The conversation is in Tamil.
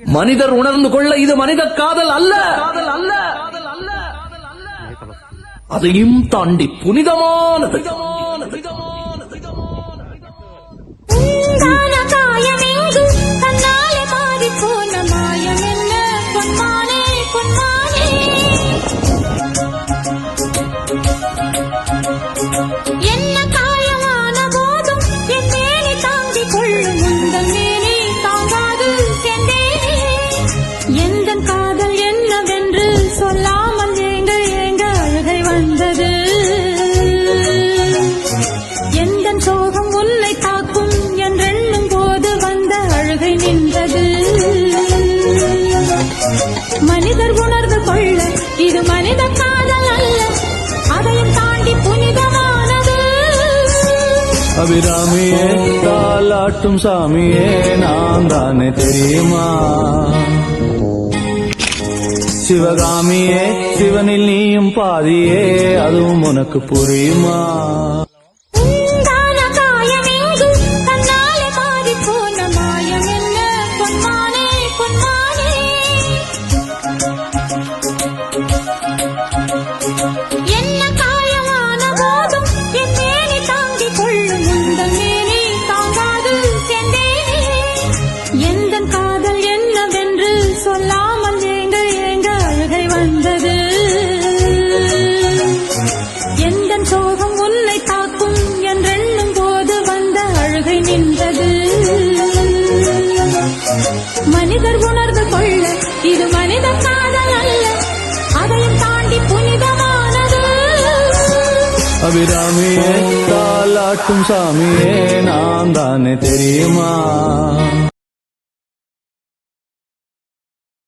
மனிதர் உணர்ந்து கொள்ள இது மனித காதல் அல்ல, அதையும் தாண்டி புனிதமானது. மனிதர் உணர்ந்து கொள்ள இது மனித காதல் அல்ல, அதையும் தாண்டி புனிதமானது. அபிராமியே தாலாட்டும் சாமியே நான் தானே தெரியுமா? சிவகாமியே சிவனில் நீயும் பாதியே அதுவும் உனக்கு புரியுமா? என்ன காயமான போதும் என் மேனி தாங்கிக் கொள்ளும் உந்தன் மேனி தாங்காது சென்றேனே. எந்தன் காதல் என்னவென்று சொல்லாமல் ஏங்க ஏங்க அழுகை வந்தது. எந்தன் சோகம் உன்னை தாக்கும் என்றெண்ணும் போது வந்த அழுகை நின்றது. மனிதர் உணர்ந்து கொள்ள இது மனித காதல் அல்ல, அதையும் தாண்டி புனிதமானது. அபிராமியே தாலாட்டும் சாமியே நான் தானே தெரியுமா?